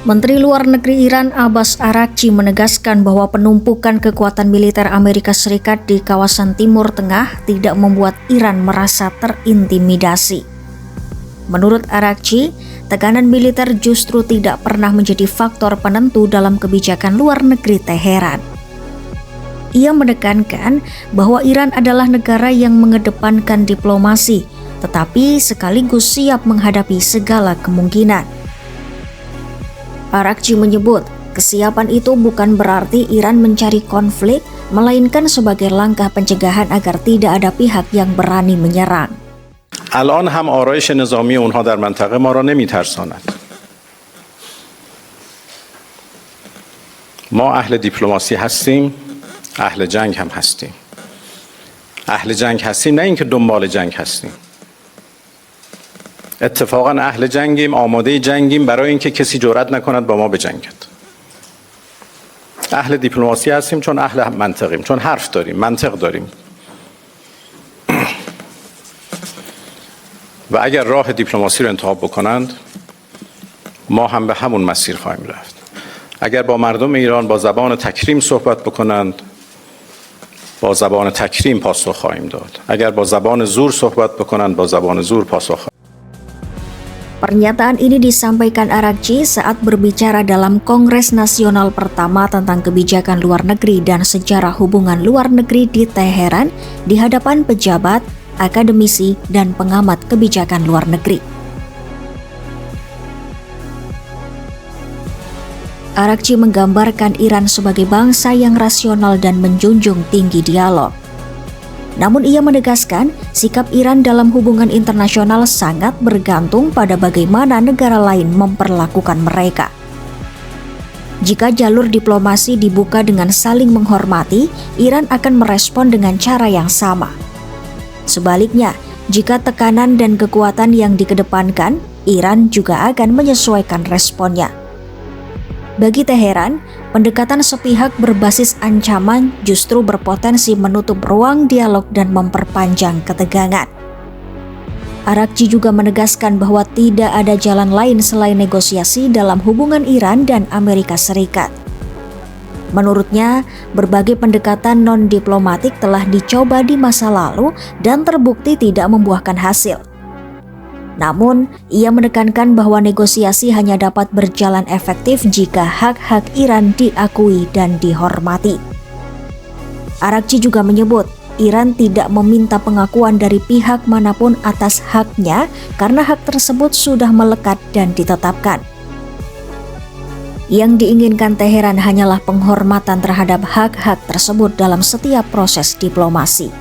Menteri Luar Negeri Iran Abbas Araghchi menegaskan bahwa penumpukan kekuatan militer Amerika Serikat di kawasan Timur Tengah tidak membuat Iran merasa terintimidasi. Menurut Araghchi, tekanan militer justru tidak pernah menjadi faktor penentu dalam kebijakan luar negeri Teheran. Ia menekankan bahwa Iran adalah negara yang mengedepankan diplomasi, tetapi sekaligus siap menghadapi segala kemungkinan. Araghchi menyebut, kesiapan itu bukan berarti Iran mencari konflik, melainkan sebagai langkah pencegahan agar tidak ada pihak yang berani menyerang. الان هم آرایش نظامی اونها در منطقه ما را نمیترساند. ما اهل دیپلماسی هستیم، اهل جنگ هم هستیم. اهل جنگ هستیم نه اینکه دنبال جنگ هستیم. اتفاقا اهل جنگیم، آماده جنگیم برای اینکه کسی جرئت نکند با ما بجنگد. اهل دیپلماسی هستیم چون اهل منطقیم، چون حرف داریم، منطق داریم. و اگر راه دیپلماسی رو انتخاب بکنند ما هم به همون مسیر خواهیم رفت. اگر با مردم ایران با زبان تکریم صحبت بکنند با زبان تکریم پاسخ خواهیم داد. اگر با زبان زور صحبت بکنند با زبان زور پاسخ خواهیم. Pernyataan ini disampaikan Araghchi saat berbicara dalam Kongres Nasional pertama tentang kebijakan luar negeri dan sejarah hubungan luar negeri di Teheran di hadapan pejabat, akademisi, dan pengamat kebijakan luar negeri. Araghchi menggambarkan Iran sebagai bangsa yang rasional dan menjunjung tinggi dialog. Namun ia menegaskan sikap Iran dalam hubungan internasional sangat bergantung pada bagaimana negara lain memperlakukan mereka. Jika jalur diplomasi dibuka dengan saling menghormati, Iran akan merespon dengan cara yang sama. Sebaliknya, jika tekanan dan kekuatan yang dikedepankan, Iran juga akan menyesuaikan responnya. Bagi Teheran, pendekatan sepihak berbasis ancaman justru berpotensi menutup ruang dialog dan memperpanjang ketegangan. Araghchi juga menegaskan bahwa tidak ada jalan lain selain negosiasi dalam hubungan Iran dan Amerika Serikat. Menurutnya, berbagai pendekatan non-diplomatik telah dicoba di masa lalu dan terbukti tidak membuahkan hasil. Namun, ia menekankan bahwa negosiasi hanya dapat berjalan efektif jika hak-hak Iran diakui dan dihormati. Araghchi juga menyebut, Iran tidak meminta pengakuan dari pihak manapun atas haknya karena hak tersebut sudah melekat dan ditetapkan. Yang diinginkan Teheran hanyalah penghormatan terhadap hak-hak tersebut dalam setiap proses diplomasi.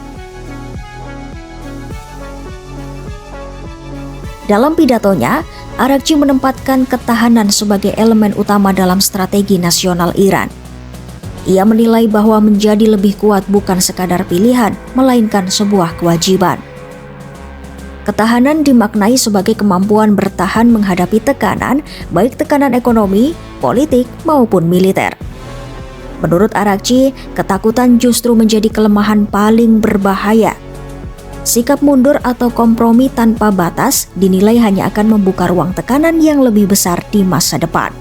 Dalam pidatonya, Araghchi menempatkan ketahanan sebagai elemen utama dalam strategi nasional Iran. Ia menilai bahwa menjadi lebih kuat bukan sekadar pilihan, melainkan sebuah kewajiban. Ketahanan dimaknai sebagai kemampuan bertahan menghadapi tekanan, baik tekanan ekonomi, politik, maupun militer. Menurut Araghchi, ketakutan justru menjadi kelemahan paling berbahaya. Sikap mundur atau kompromi tanpa batas dinilai hanya akan membuka ruang tekanan yang lebih besar di masa depan.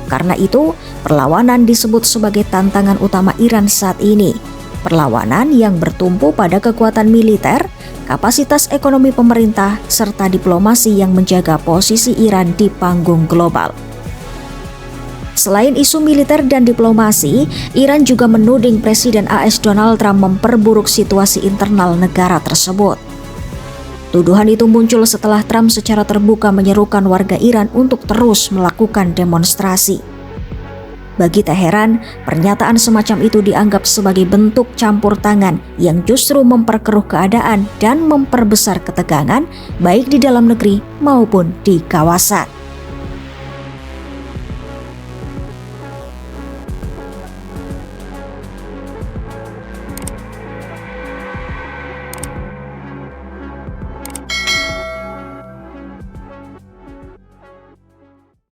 Karena itu, perlawanan disebut sebagai tantangan utama Iran saat ini. Perlawanan yang bertumpu pada kekuatan militer, kapasitas ekonomi pemerintah, serta diplomasi yang menjaga posisi Iran di panggung global. Selain isu militer dan diplomasi, Iran juga menuding Presiden AS Donald Trump memperburuk situasi internal negara tersebut. Tuduhan itu muncul setelah Trump secara terbuka menyerukan warga Iran untuk terus melakukan demonstrasi. Bagi Teheran, pernyataan semacam itu dianggap sebagai bentuk campur tangan yang justru memperkeruh keadaan dan memperbesar ketegangan baik di dalam negeri maupun di kawasan.